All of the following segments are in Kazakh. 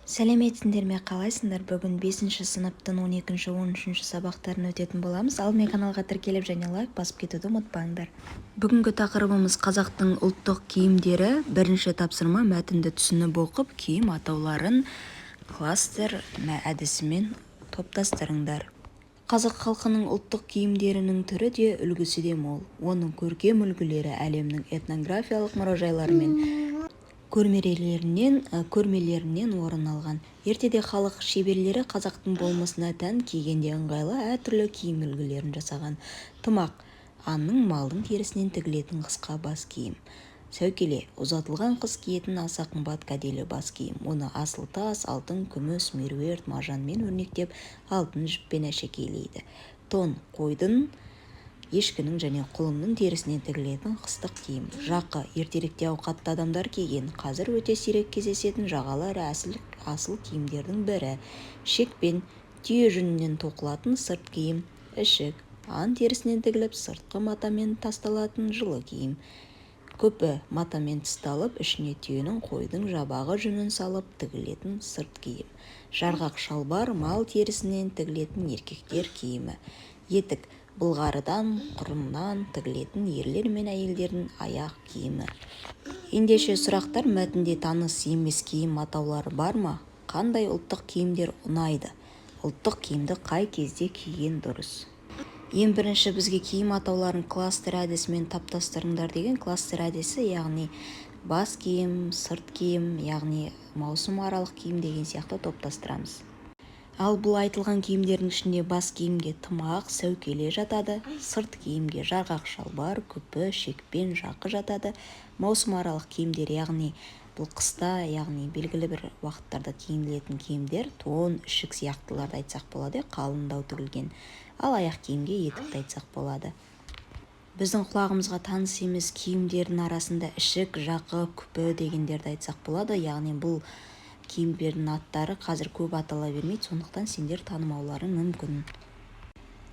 Сәлеметсіңдер ме, қалайсыңдар? Бүгін 5-ші сыныптың 12-ші 13-ші сабақтарын өтетін боламыз. Ал мен каналға тіркеліп және лайк басып кетуді ұмытпаңдар. Бүгінгі тақырыбымыз қазақтың ұлттық киімдері. Бірінші тапсырма: мәтінді түсініп оқып, киім атауларын кластер әдісімен топтастырыңдар. Қазақ халқының ұлттық киімдерінің түрі де үлгісі де мол. Оның көркем үлгілері әлемнің этнографиялық мұражайлары мен көрмелерінен орын алған. Ертеде халық шеберлері қазақтың болмысына тән кигенде ыңғайлы әртүрлі киім үлгілерін жасаған. Тымақ: аңның, малдың терісінен тігілетін қысқа бас киім. Сәукеле: ұзатылған қыз киетін аса қымбат кәделі бас киім. Оны асыл тас, алтын, күміс, меруерт, маржанмен өрнектеп, алтын жіппен әшекейлейді. Тон: қойдың, ешкінің және құлынның терісінен тігілетін қыстық киім. Жақы: ертеректе ауқатты адамдар киген, қазір өте сирек кездесетін жағалары асыл киімдердің бірі. Шекпен: түйе жүнінен тоқылатын сырт киім. Ішік: аң терісінен тігіліп, сыртқы матамен тасталатын жылы киім. Көпі: матамен тысталып, ішіне түйенің, қойдың жабағы жүнін салып тігілетін сырт киім. Жарғақ шалбар: мал терісінен тігілетін еркектер киімі. Етік: былғарыдан, құрымнан тігілетін ерлер мен әйелдердің аяқ киімі. Ендеше сұрақтар: мәтінде таныс емес киім атаулары бар ма? Қандай ұлттық киімдер ұнайды? Ұлттық киімді қай кезде киген дұрыс? Ең бірінші бізге киім атауларын кластер әдісімен топтастырыңдар деген. Кластер әдісі яғни бас киім, сырт киім, яғни маусым аралық киім деген сияқты топтастырамыз. Ал бұл айтылған киімдердің ішінде бас киімге тымақ, сәукеле жатады, сырт киімге жарғақ шалбар, күпі, шекпен, жақы жатады. Маусым аралық киімдер, яғни бұл қыста, яғни белгілі бір уақыттарда киінілетін киімдер, тон, ішік сияқтыларды айтсақ болады, қалыңдау тігілген. Ал аяқ киімге етікті айтсақ болады. Біздің құлағымызға таныс емес киімдердің арасында ішік, жақы, күпі дегендерді айтсақ болады, яғни бұл киімдердің аттары қазір көп атала бермейді, сондықтан сендер танымауларың мүмкін.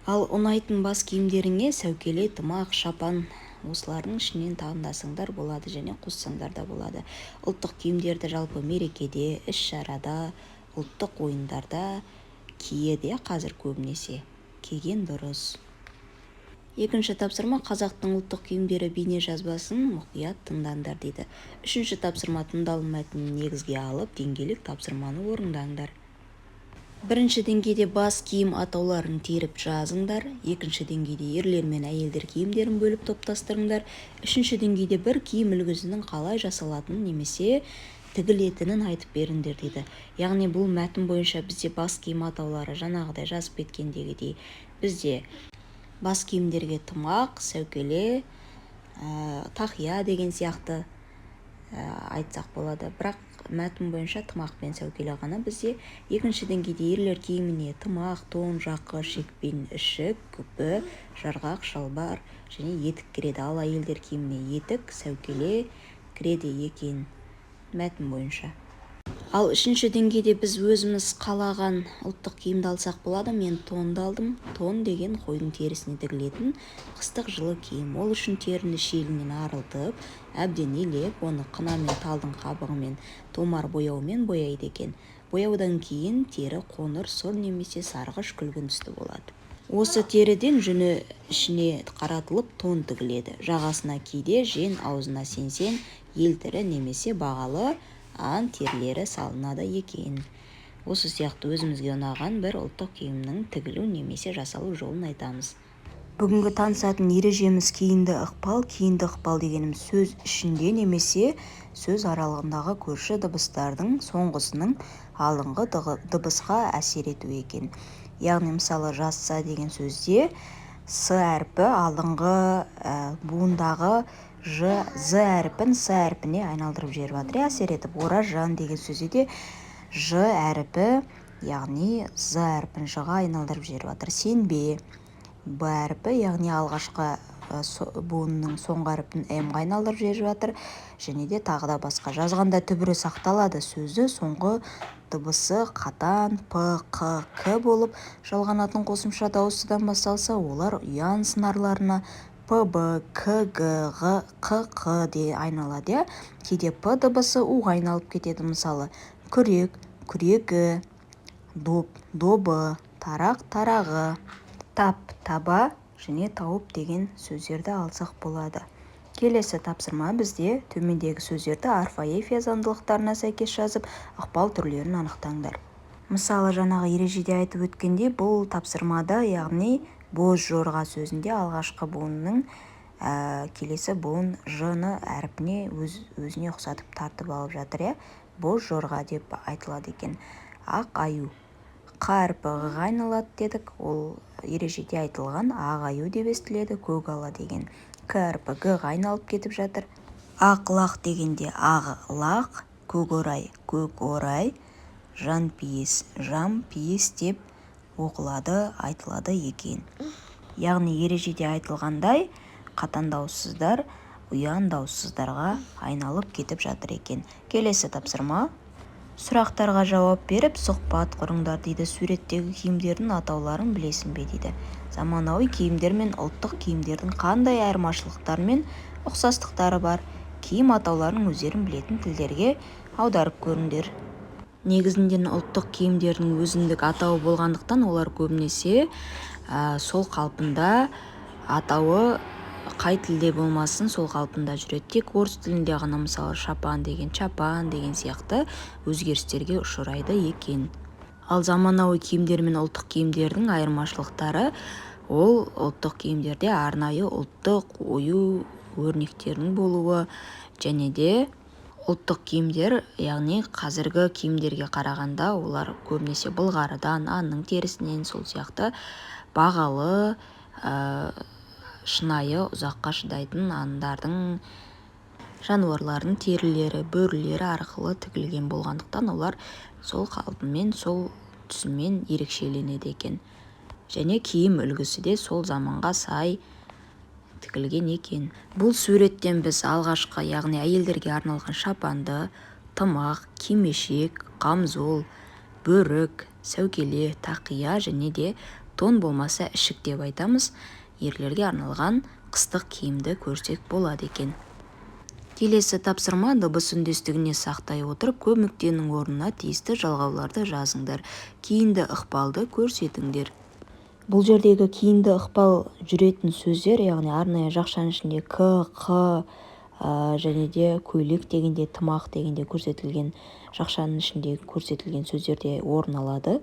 Ал ұнайтын бас киімдеріңе сәукеле, тымақ, шапан, осылардың ішінен таңдасаңдар болады және қоссаңдар да болады. Ұлттық киімдерді жалпы мерекеде, іс-шарада, ұлттық ойындарда киеді, қазір көбінесе киген дұрыс. Екінші тапсырма: қазақтың ұлттық киімдері бейне жазбасын мұқият тыңдаңдар дейді. Үшінші тапсырма: тыңдалым мәтінін негізге алып, деңгейлік тапсырманы орындаңдар. Бірінші деңгейде бас киім атауларын теріп жазыңдар. Екінші деңгейде ерлер мен әйелдер киімдерін бөліп топтастырыңдар. Үшінші деңгейде бір киім үлгісінің қалай жасалатынын немесе тігілетінін айтып беріңдер дейді. Яғни бұл мәтін бойынша бізде бас киім атаулары жаңағыдай жазып кеткендегідей бізде бас киімдерге тымақ, сәукеле, тақия деген сияқты айтсақ болады. Бірақ мәтін бойынша тымақ пен сәукеле ғана бізде. Екінші деңгейде ерлер киіміне тымақ, тон, жақы, шекпен, ішік, күпі, жарғақ шалбар және етік кіреді. Ал әйелдер киіміне етік, сәукеле кіреді екен мәтін бойынша. Ал үшінші деңгейде біз өзіміз қалаған ұлттық киімді алсақ болады. Мен тонды алдым. Тон деген қойдың терісіне тігілетін қыстық жылы киім. Ол үшін теріні шелінен арылтып, әбден елеп, оны қына мен талдың қабығымен томар бояумен бояйды екен. Бояудан кейін тері қоңыр, сұр немесе сарғыш күлгін түсті болады. Осы теріден жүні ішіне қаратылып тон тігіледі. Жағасына кейде жен, аузына сеңсең, елтірі немесе бағалы аң терілері салынады екен. Осы сияқты өзімізге ұнаған бір ұлттық киімнің тігілу немесе жасалу жолын айтамыз. Бүгінгі танысатын ережеміз киінді ықпал дегеніміз сөз ішінде немесе сөз аралығындағы көрші дыбыстардың соңғысының алыңғы дыбысқа әсер ету екен. Яғни мысалы жасса деген сөзде с әрпі алыңғы буындағы з әрпін с әрпіне айналдырып жіберіп жатыр, әсер етіп. Оражан деген сөзде де ж әрпі, яғни з әрпін ж-ға айналдырып жіберіп жатыр. Сенбе, б әрпі, яғни алғашқы буынның соңғы әрпін м-ға айналдырып жіберіп жатыр. Және де тағы да басқа. Жазғанда түбірі сақталады. Сөзді соңғы дыбысы қатан п, қ, к болып жалғанатын қосымша дауыстыдан басталса, олар ұян сыңарларына п, б, к, г, ғ, қ, қ де айналады. Кейде п дыбысы у-ға айналып кетеді. Мысалы күрек, күрегі, доп, добы, тарақ, тарағы, тап, таба және тауып деген сөздерді алсақ болады. Келесі тапсырма бізде төмендегі сөздерді орфоэпия заңдылықтарына сәйкес жазып, ықпал түрлерін анықтаңдар. Мысалы, жаңағы ережеде айтып өткендей, бұл тапсырмада, яғни боз жорға сөзінде алғашқы буынның келесі буын ж-ны әрпіне өзіне ұқсатып тартып алып жатыр. Боз жорға деп айтылады екен. Ақ аю. Қ әрпі ға айналады дедік, ол ережеде айтылған ақ аю деп естіледі, көк ала деген. К әрпі г-ға айналып кетіп жатыр. Ақ лақ дегенде ақ лақ, көк орай, көк орай, жан пейіс, жам пейіс деп оқылады, айтылады екен. Яғни ережеде айтылғандай, қатан дауыссыздар ұян дауыссыздарға айналып кетіп жатыр екен. Келесі тапсырма. Сұрақтарға жауап беріп, сұхбат құрыңдар дейді. Суреттегі киімдердің атауларын білесің бе дейді. Заманауи киімдер мен ұлттық киімдердің қандай айырмашылықтар мен ұқсастықтары бар? Киім атауларының өздерін білетін тілдерге аударып көріңдер. Негізінен ұлттық киімдердің өзіндік атауы болғандықтан олар көбінесе сол қалпында атауы қай тілде болмасын сол қалпында жүреді. Тек орыс тілінде ғана мысалы шапан деген чапан деген сияқты өзгерістерге ұшырайды екен. Ал заманауи киімдер мен ұлттық киімдердің айырмашылықтары, ол ұлттық киімдерде арнайы ұлттық ою өрнектерінің болуы, және де ұлттық киімдер, яғни қазіргі киімдерге қарағанда олар көбінесе былғарыдан, аңның терісінен, сол сияқты бағалы, шынайы, ұзаққа шыдайтын аңдардың, жануарлардың терілері, бөрілері арқылы тігілген болғандықтан олар сол қалпымен, сол түсімен ерекшеленеді екен. Және киім үлгісі де сол заманға сай тігілген екен. Бұл суреттен біз алғашқы, яғни әйелдерге арналған шапанды, тымақ, кимешек, қамзол, бөрік, сәукеле, тақия және де тон болмаса ішік деп айтамыз. Ерлерге арналған қыстық киімді көрсек болады екен. Келесі тапсырма. Дыбыс үндестігіне сақтай отырып, көп нүктенің орнына тиісті жалғауларды жазыңдар. Кейінді ықпалды көрсетіңдер. Бұл жердегі кейінді ықпал жүретін сөздер, яғни арнайы жақшаның ішінде к, қ және де көйлек дегенде, тымақ дегенде көрсетілген, жақшаның ішінде көрсетілген сөздерде орын алады.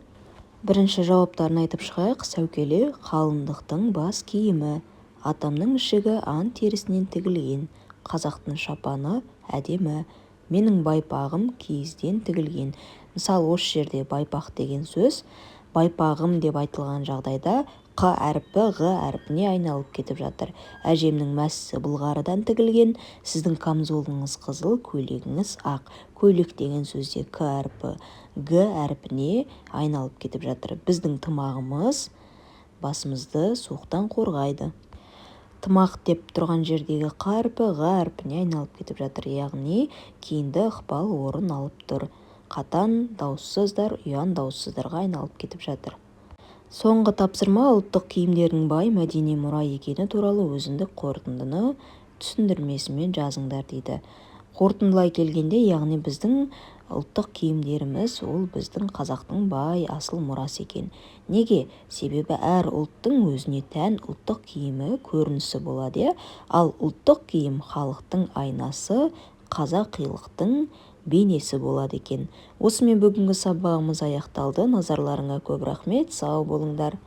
Бірінші жауаптарын айтып шығайық. Сәукеле қалыңдықтың бас киімі, атамның ішігі аң терісінен тігілген, қазақтың шапаны әдемі, менің байпағым киізден тігілген. Мысалы, осы жерде байпақ деген сөз байпағым деп айтылған жағдайда қ әрпі ғ әрпіне айналып кетіп жатыр. Әжемнің мәсісі былғарыдан тігілген, сіздің камзолыңыз қызыл, көйлегіңіз ақ. Көйлек деген сөзде к әрпі г әрпіне айналып кетіп жатыр. Біздің тымағымыз басымызды суықтан қорғайды. Тымақ деп тұрған жердегі қ әрпі ғ әрпіне айналып кетіп жатыр. Яғни кейінді ықпал орын алып тұр. Қатан дауыссыздар ұян дауыссыздарға айналып кетіп жатыр. Соңғы тапсырма. Ұлттық киімдердің бай мәдени мұра екені туралы өзіндік қорытындыны түсіндірмесімен жазыңдар дейді. Қорытындылай келгенде, яғни біздің ұлттық киімдеріміз ол біздің қазақтың бай асыл мұрасы екен. Неге? Себебі әр ұлттың өзіне тән ұлттық киімі көрінісі болады. Ал ұлттық киім халықтың айнасы, қазақилықтың бейнесі болады екен. Осымен бүгінгі сабағымыз аяқталды. Назарларыңа көп рахмет. Сау болыңдар.